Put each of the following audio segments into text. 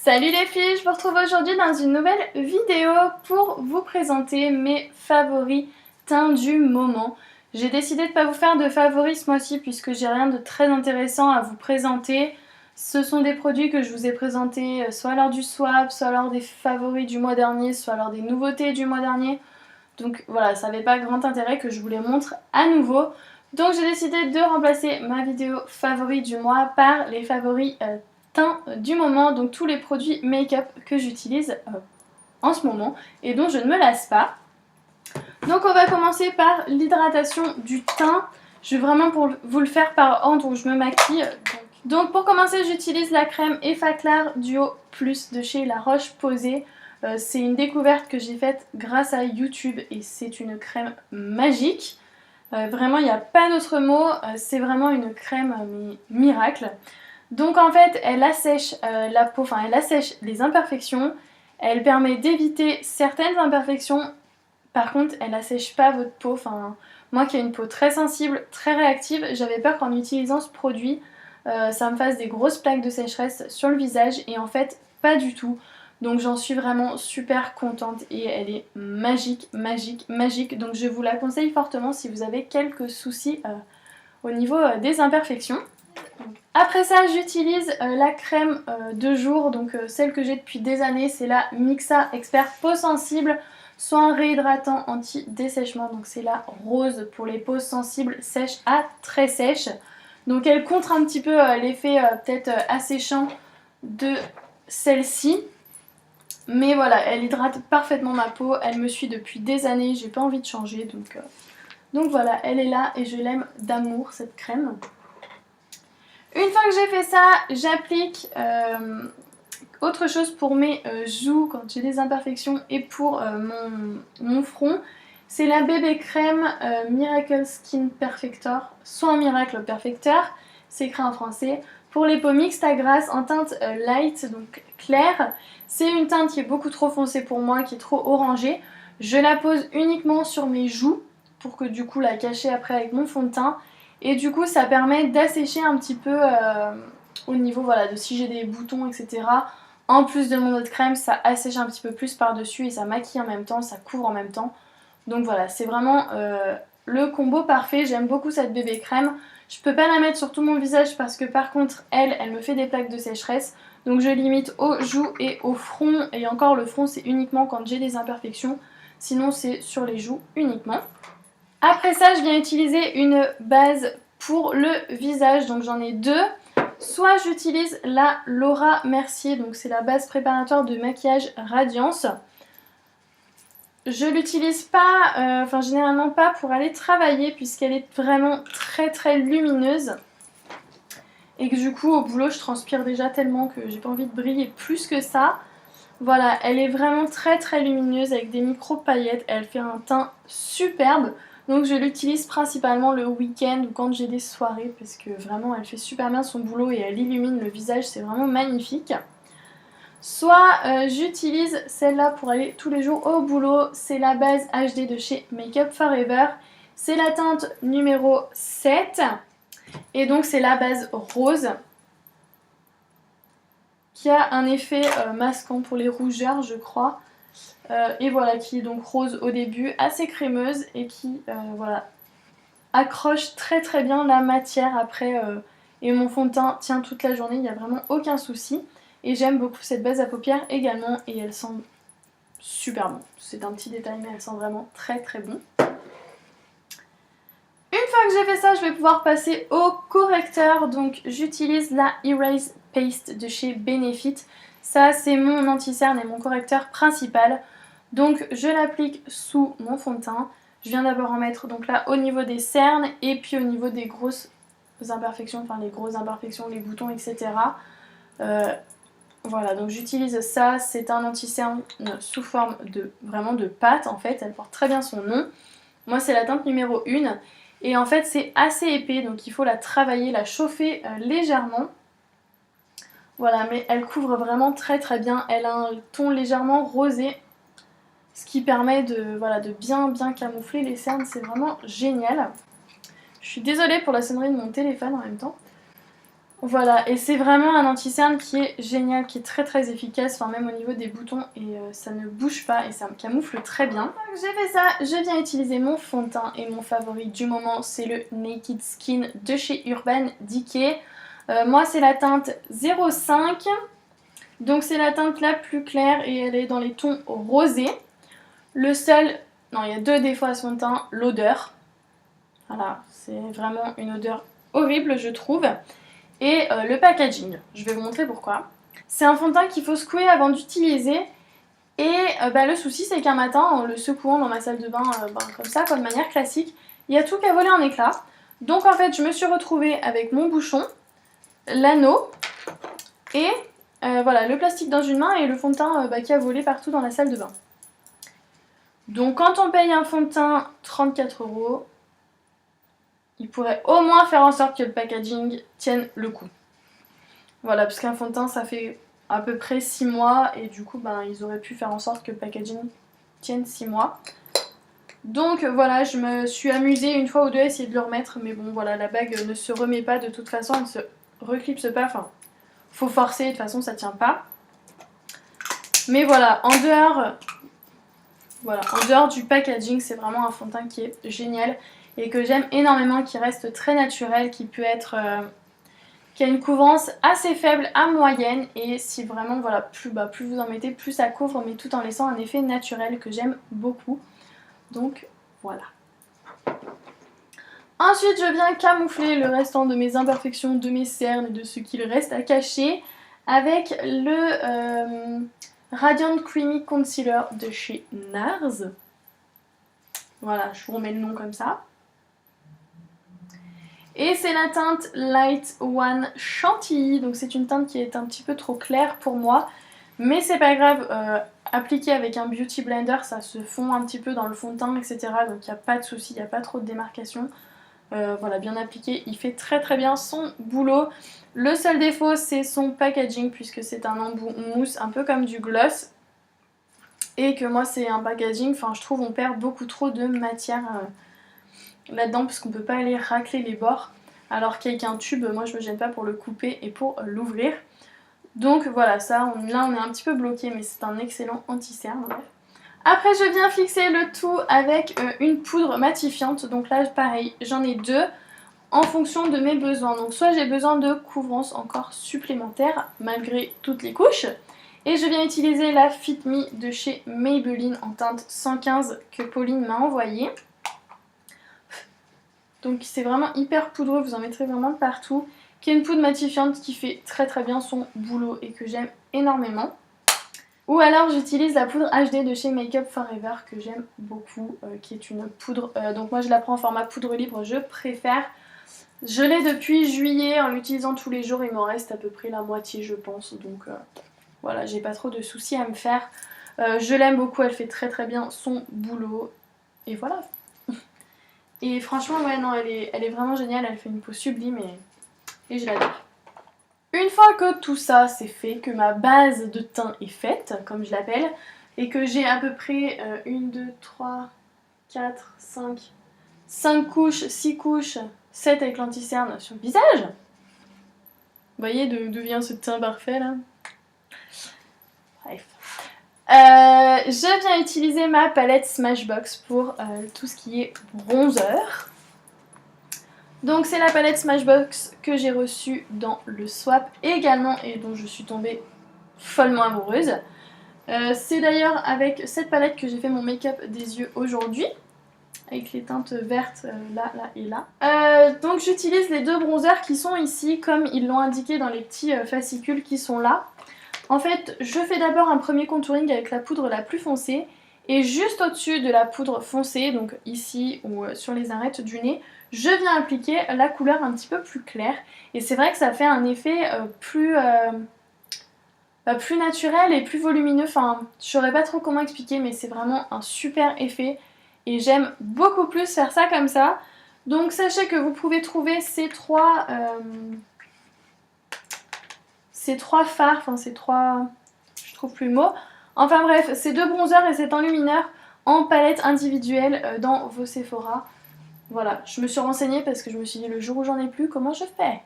Salut les filles, je vous retrouve aujourd'hui dans une nouvelle vidéo pour vous présenter mes favoris teints du moment. J'ai décidé de ne pas vous faire de favoris ce mois-ci puisque j'ai rien de très intéressant à vous présenter. Ce sont des produits que je vous ai présentés soit lors du swap, soit lors des favoris du mois dernier, soit lors des nouveautés du mois dernier. Donc voilà, ça n'avait pas grand intérêt que je vous les montre à nouveau. Donc j'ai décidé de remplacer ma vidéo favoris du mois par les favoris teint du moment, donc tous les produits make-up que j'utilise en ce moment et dont je ne me lasse pas. Donc on va commencer par l'hydratation du teint. Je vais vraiment pour vous le faire par ordre où je me maquille. Donc pour commencer, j'utilise la crème Effaclar Duo Plus de chez La Roche-Posay. C'est une découverte que j'ai faite grâce à YouTube et c'est une crème magique. Vraiment, il n'y a pas d'autre mot, c'est vraiment une crème miracle. Donc en fait, elle assèche la peau, enfin elle assèche les imperfections, elle permet d'éviter certaines imperfections, par contre elle assèche pas votre peau, enfin moi qui ai une peau très sensible, très réactive, j'avais peur qu'en utilisant ce produit, ça me fasse des grosses plaques de sécheresse sur le visage et en fait pas du tout. Donc j'en suis vraiment super contente et elle est magique, magique, magique. Donc je vous la conseille fortement si vous avez quelques soucis au niveau des imperfections. Après ça, j'utilise la crème de jour, donc celle que j'ai depuis des années, c'est la Mixa Expert Peau Sensible, soin réhydratant anti-dessèchement, donc c'est la rose pour les peaux sensibles, sèches à très sèches. Donc elle contre un petit peu l'effet peut-être asséchant de celle-ci. Mais voilà, elle hydrate parfaitement ma peau, elle me suit depuis des années, j'ai pas envie de changer, donc voilà, elle est là et je l'aime d'amour cette crème. Une fois que j'ai fait ça, j'applique autre chose pour mes joues quand j'ai des imperfections et pour mon front. C'est la bébé crème Miracle Skin Perfector, soin miracle perfecteur, c'est écrit en français. Pour les peaux mixtes à grasse en teinte light, donc claire. C'est une teinte qui est beaucoup trop foncée pour moi, qui est trop orangée. Je la pose uniquement sur mes joues pour que du coup la cacher après avec mon fond de teint. Et du coup ça permet d'assécher un petit peu au niveau voilà, de si j'ai des boutons etc. En plus de mon eau de crème, ça assèche un petit peu plus par dessus et ça maquille en même temps, ça couvre en même temps. Donc voilà, c'est vraiment le combo parfait. J'aime beaucoup cette bébé crème. Je peux pas la mettre sur tout mon visage parce que par contre elle me fait des plaques de sécheresse. Donc je limite aux joues et au front. Et encore le front c'est uniquement quand j'ai des imperfections. Sinon c'est sur les joues uniquement. Après ça, je viens utiliser une base pour le visage, donc j'en ai deux. Soit j'utilise la Laura Mercier, donc c'est la base préparatoire de maquillage Radiance. Je l'utilise pas, généralement pas pour aller travailler puisqu'elle est vraiment très très lumineuse. Et que du coup au boulot je transpire déjà tellement que j'ai pas envie de briller plus que ça. Voilà, elle est vraiment très très lumineuse avec des micro paillettes, elle fait un teint superbe. Donc je l'utilise principalement le week-end ou quand j'ai des soirées parce que vraiment elle fait super bien son boulot et elle illumine le visage, c'est vraiment magnifique. Soit j'utilise celle-là pour aller tous les jours au boulot, c'est la base HD de chez Make Up Forever. C'est la teinte numéro 7 et donc c'est la base rose qui a un effet masquant pour les rougeurs je crois. Et voilà, qui est donc rose au début, assez crémeuse et qui voilà, accroche très très bien la matière après. Et mon fond de teint tient toute la journée, il n'y a vraiment aucun souci. Et j'aime beaucoup cette base à paupières également et elle sent super bon. C'est un petit détail mais elle sent vraiment très très bon. Une fois que j'ai fait ça, je vais pouvoir passer au correcteur. Donc j'utilise la Erase Paste de chez Benefit. Ça c'est mon anti-cerne et mon correcteur principal. Donc je l'applique sous mon fond de teint. Je viens d'abord en mettre donc là au niveau des cernes et puis au niveau des grosses imperfections, enfin les grosses imperfections, les boutons, etc. Voilà, donc j'utilise ça. C'est un anti-cerne sous forme de vraiment de pâte en fait. Elle porte très bien son nom. Moi c'est la teinte numéro 1. Et en fait c'est assez épais donc il faut la travailler, la chauffer légèrement. Voilà, mais elle couvre vraiment très très bien. Elle a un ton légèrement rosé. Ce qui permet de, voilà, de bien camoufler les cernes, c'est vraiment génial. Je suis désolée pour la sonnerie de mon téléphone en même temps. Voilà, et c'est vraiment un anti-cerne qui est génial, qui est très très efficace, enfin même au niveau des boutons, et ça ne bouge pas et ça me camoufle très bien. Donc j'ai fait ça, je viens utiliser mon fond de teint et mon favori du moment, c'est le Naked Skin de chez Urban Decay. Moi c'est la teinte 05, donc c'est la teinte la plus claire et elle est dans les tons rosés. Le seul, non il y a deux défauts à ce fond de teint, l'odeur. Voilà, c'est vraiment une odeur horrible je trouve. Et le packaging, je vais vous montrer pourquoi. C'est un fond de teint qu'il faut secouer avant d'utiliser. Et le souci c'est qu'un matin, en le secouant dans ma salle de bain comme ça, comme de manière classique, il y a tout qui a volé en éclats. Donc en fait je me suis retrouvée avec mon bouchon, l'anneau et voilà, le plastique dans une main et le fond de teint qui a volé partout dans la salle de bain. Donc quand on paye un fond de teint 34 €, il pourrait au moins faire en sorte que le packaging tienne le coup. Voilà, parce qu'un fond de teint ça fait à peu près 6 mois et du coup ils auraient pu faire en sorte que le packaging tienne 6 mois. Donc voilà, je me suis amusée une fois ou deux à essayer de le remettre, mais bon voilà, la bague ne se remet pas de toute façon, elle ne se reclipse pas, enfin faut forcer, de toute façon ça tient pas. Mais voilà, en dehors du packaging, c'est vraiment un fond de teint qui est génial et que j'aime énormément, qui reste très naturel, qui peut être... qui a une couvrance assez faible à moyenne et si vraiment voilà plus vous en mettez plus ça couvre mais tout en laissant un effet naturel que j'aime beaucoup. Donc voilà. Ensuite je viens camoufler le restant de mes imperfections, de mes cernes et de ce qu'il reste à cacher avec le Radiant Creamy Concealer de chez NARS. Voilà, je vous remets le nom comme ça. Et c'est la teinte Light One Chantilly, donc c'est une teinte qui est un petit peu trop claire pour moi, mais c'est pas grave, appliqué avec un beauty blender ça se fond un petit peu dans le fond de teint etc, donc il n'y a pas de souci, il n'y a pas trop de démarcation. Voilà, bien appliqué, il fait très très bien son boulot. Le seul défaut c'est son packaging puisque c'est un embout mousse un peu comme du gloss et que moi c'est un packaging, enfin je trouve on perd beaucoup trop de matière là-dedans parce qu'on peut pas aller racler les bords alors qu'avec un tube moi je me gêne pas pour le couper et pour l'ouvrir. Donc voilà, ça là on est un petit peu bloqué mais c'est un excellent anti-cerne. Après je viens fixer le tout avec une poudre matifiante, donc là pareil j'en ai deux en fonction de mes besoins. Donc soit j'ai besoin de couvrance encore supplémentaire malgré toutes les couches et je viens utiliser la Fit Me de chez Maybelline en teinte 115 que Pauline m'a envoyée. Donc c'est vraiment hyper poudreux, vous en mettrez vraiment de partout. Qui est une poudre matifiante qui fait très très bien son boulot et que j'aime énormément. Ou alors j'utilise la poudre HD de chez Make Up Forever que j'aime beaucoup, qui est une poudre, donc moi je la prends en format poudre libre, je préfère. Je l'ai depuis juillet en l'utilisant tous les jours, il m'en reste à peu près la moitié je pense, donc voilà, j'ai pas trop de soucis à me faire. Je l'aime beaucoup, elle fait très très bien son boulot et voilà. Et franchement ouais non, elle est vraiment géniale, elle fait une peau sublime et je l'adore. Une fois que tout ça c'est fait, que ma base de teint est faite, comme je l'appelle, et que j'ai à peu près 1, 2, 3, 4, 5 couches, 6 couches, 7 avec l'anti-cerne sur le visage. Vous voyez d'où vient ce teint parfait là? Bref. Je viens utiliser ma palette Smashbox pour tout ce qui est bronzer. Donc c'est la palette Smashbox que j'ai reçue dans le swap également et dont je suis tombée follement amoureuse. C'est d'ailleurs avec cette palette que j'ai fait mon make-up des yeux aujourd'hui, avec les teintes vertes là, là et là. Donc j'utilise les deux bronzers qui sont ici, comme ils l'ont indiqué dans les petits fascicules qui sont là. En fait, je fais d'abord un premier contouring avec la poudre la plus foncée, et juste au-dessus de la poudre foncée, donc ici ou sur les arêtes du nez, je viens appliquer la couleur un petit peu plus claire. Et c'est vrai que ça fait un effet plus naturel et plus volumineux. Enfin, je saurais pas trop comment expliquer, mais c'est vraiment un super effet. Et j'aime beaucoup plus faire ça comme ça. Donc sachez que vous pouvez trouver ces trois fards, enfin ces trois... je trouve plus le mot. Enfin bref, ces deux bronzers et cet enlumineur en palette individuelle dans vos Sephora. Voilà, je me suis renseignée parce que je me suis dit le jour où j'en ai plus, comment je fais?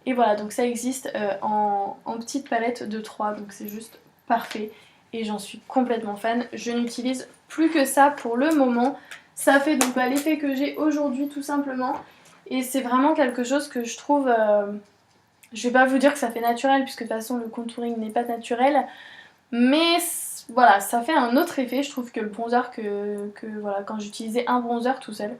Et voilà, donc ça existe en petite palette de 3, donc c'est juste parfait. Et j'en suis complètement fan. Je n'utilise plus que ça pour le moment. Ça fait donc l'effet que j'ai aujourd'hui tout simplement. Et c'est vraiment quelque chose que je trouve... je vais pas vous dire que ça fait naturel, puisque de toute façon le contouring n'est pas naturel. Mais voilà, ça fait un autre effet. Je trouve que le bronzer voilà, quand j'utilisais un bronzer tout seul.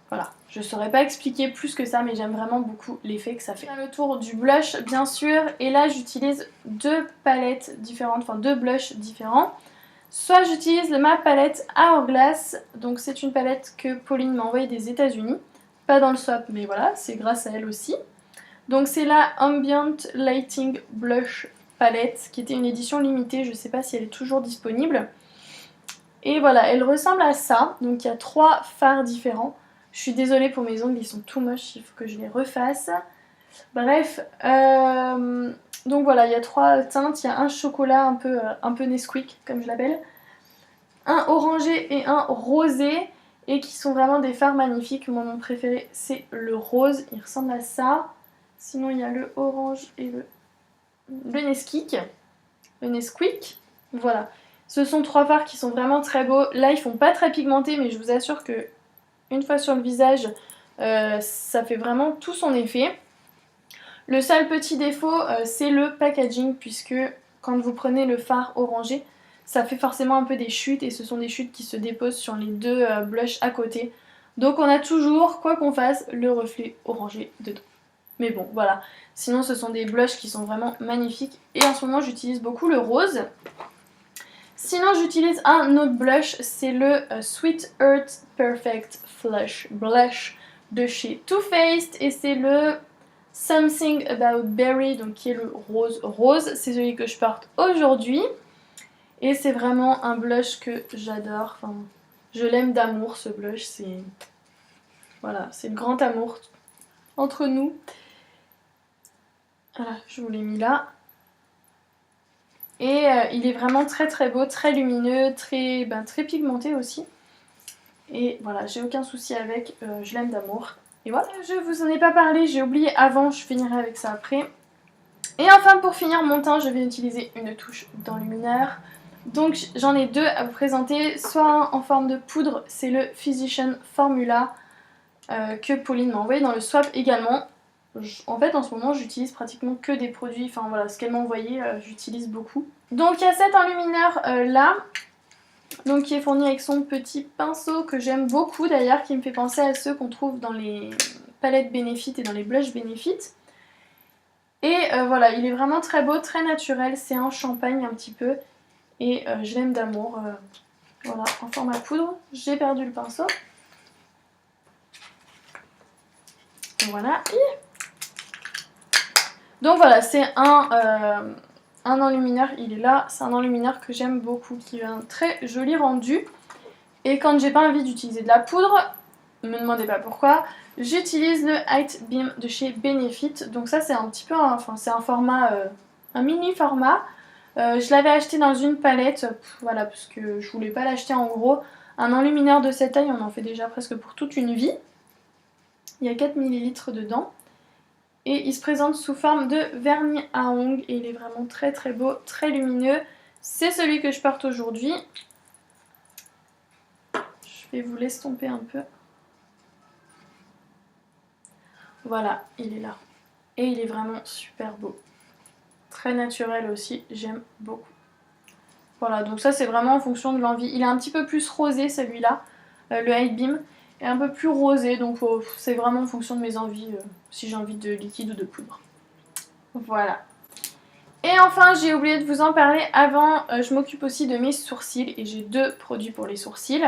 Voilà, je saurais pas expliquer plus que ça, mais j'aime vraiment beaucoup l'effet que ça fait. Le tour du blush, bien sûr, et là j'utilise deux palettes différentes, enfin deux blushs différents. Soit j'utilise ma palette Hourglass, donc c'est une palette que Pauline m'a envoyée des États-Unis, pas dans le swap, mais voilà, c'est grâce à elle aussi. Donc c'est la Ambient Lighting Blush Palette, qui était une édition limitée, je sais pas si elle est toujours disponible. Et voilà, elle ressemble à ça, donc il y a 3 fards différents. Je suis désolée pour mes ongles, ils sont tout moches, il faut que je les refasse. Bref, donc voilà, il y a 3 teintes. Il y a un chocolat un peu Nesquik, comme je l'appelle, un orangé et un rosé, et qui sont vraiment des fards magnifiques. Mon préféré, c'est le rose, il ressemble à ça. Sinon, il y a le orange et le Nesquik. Le Nesquik, voilà. Ce sont 3 fards qui sont vraiment très beaux. Là, ils font pas très pigmentés, mais je vous assure que une fois sur le visage, ça fait vraiment tout son effet. Le seul petit défaut, c'est le packaging, puisque quand vous prenez le fard orangé, ça fait forcément un peu des chutes, et ce sont des chutes qui se déposent sur les deux blushs à côté. Donc on a toujours, quoi qu'on fasse, le reflet orangé dedans. Mais bon, voilà. Sinon, ce sont des blushs qui sont vraiment magnifiques. Et en ce moment, j'utilise beaucoup le rose. Sinon, j'utilise un autre blush, c'est le Sweet Earth Perfect Flush Blush de chez Too Faced, et c'est le Something About Berry, donc qui est le rose rose. C'est celui que je porte aujourd'hui, et c'est vraiment un blush que j'adore. Enfin, je l'aime d'amour, ce blush. C'est voilà, c'est le grand amour entre nous. Voilà, je vous l'ai mis là. Et il est vraiment très très beau, très lumineux, très pigmenté aussi. Et voilà, j'ai aucun souci avec, je l'aime d'amour. Et voilà, je vous en ai pas parlé, j'ai oublié avant, je finirai avec ça après. Et enfin, pour finir mon teint, je vais utiliser une touche d'enlumineur. Donc j'en ai deux à vous présenter, soit en forme de poudre, c'est le Physician Formula que Pauline m'a envoyé dans le swap également. En fait, en ce moment, j'utilise pratiquement que des produits, enfin voilà, ce qu'elle m'a envoyé, j'utilise beaucoup. Donc il y a cet enlumineur là, donc qui est fourni avec son petit pinceau que j'aime beaucoup d'ailleurs, qui me fait penser à ceux qu'on trouve dans les palettes Benefit et dans les blushs Benefit. Et voilà, il est vraiment très beau, très naturel, c'est un champagne un petit peu, et je l'aime d'amour. Voilà, en format poudre, j'ai perdu le pinceau. Voilà. Donc voilà, c'est un enlumineur, il est là, c'est un enlumineur que j'aime beaucoup, qui a un très joli rendu. Et quand j'ai pas envie d'utiliser de la poudre, ne me demandez pas pourquoi, j'utilise le Height Beam de chez Benefit. Donc ça c'est un petit peu, c'est un format, un mini format. Je l'avais acheté dans une palette, voilà, parce que je voulais pas l'acheter en gros. Un enlumineur de cette taille, on en fait déjà presque pour toute une vie. Il y a 4 ml dedans. Et il se présente sous forme de vernis à ongles et il est vraiment très très beau, très lumineux. C'est celui que je porte aujourd'hui. Je vais vous l'estomper un peu. Voilà, il est là. Et il est vraiment super beau. Très naturel aussi, j'aime beaucoup. Voilà, donc ça c'est vraiment en fonction de l'envie. Il est un petit peu plus rosé celui-là, le Height Beam, est un peu plus rosé, donc c'est vraiment en fonction de mes envies, si j'ai envie de liquide ou de poudre. Voilà. Et enfin, j'ai oublié de vous en parler avant, je m'occupe aussi de mes sourcils et j'ai deux produits pour les sourcils.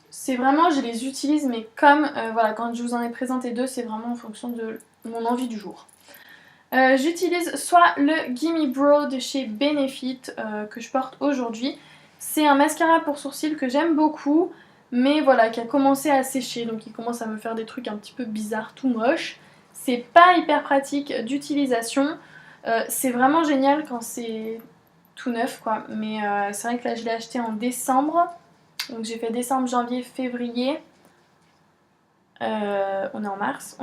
C'est vraiment, je les utilise, mais comme, voilà, quand je vous en ai présenté deux, c'est vraiment en fonction de mon envie du jour. J'utilise soit le Gimme Brow de chez Benefit que je porte aujourd'hui. C'est un mascara pour sourcils que j'aime beaucoup, mais voilà, qui a commencé à sécher, donc il commence à me faire des trucs un petit peu bizarres, tout moches. C'est pas hyper pratique d'utilisation. C'est vraiment génial quand c'est tout neuf quoi, mais c'est vrai que là je l'ai acheté en décembre, donc j'ai fait décembre, janvier, février, on est en mars,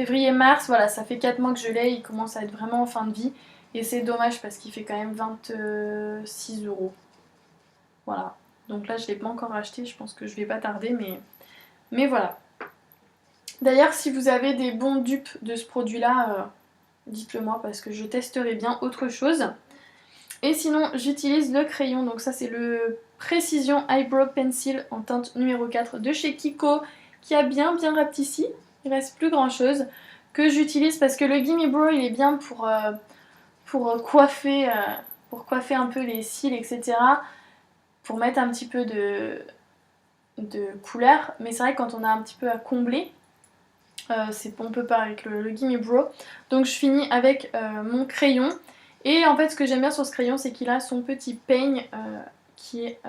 Février-mars, voilà, ça fait 4 mois que je l'ai, il commence à être vraiment en fin de vie. Et c'est dommage parce qu'il fait quand même 26 euros. Voilà. Donc là, je ne l'ai pas encore acheté, je pense que je vais pas tarder, mais voilà. D'ailleurs, si vous avez des bons dupes de ce produit-là, dites-le moi parce que je testerai bien autre chose. Et sinon, j'utilise le crayon, donc ça c'est le Precision Eyebrow Pencil en teinte numéro 4 de chez Kiko, qui a bien rapetissi, il reste plus grand chose, que j'utilise parce que le Gimme Brow il est bien pour coiffer un peu les cils, etc. Pour mettre un petit peu de couleur, mais c'est vrai que quand on a un petit peu à combler, on peut pas avec le Gimme Brow. Donc je finis avec mon crayon. Et en fait ce que j'aime bien sur ce crayon c'est qu'il a son petit peigne qui est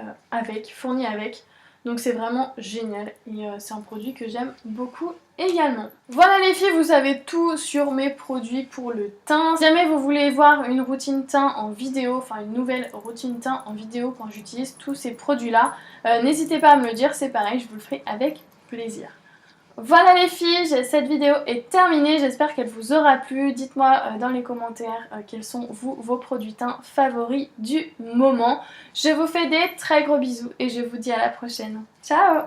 fourni avec. Donc c'est vraiment génial et c'est un produit que j'aime beaucoup également. Voilà les filles, vous savez tout sur mes produits pour le teint. Si jamais vous voulez voir une routine teint en vidéo, enfin une nouvelle routine teint en vidéo quand j'utilise tous ces produits là, n'hésitez pas à me le dire, c'est pareil, je vous le ferai avec plaisir. Voilà les filles, cette vidéo est terminée, j'espère qu'elle vous aura plu. Dites-moi dans les commentaires quels sont vos produits teints favoris du moment. Je vous fais des très gros bisous et je vous dis à la prochaine. Ciao!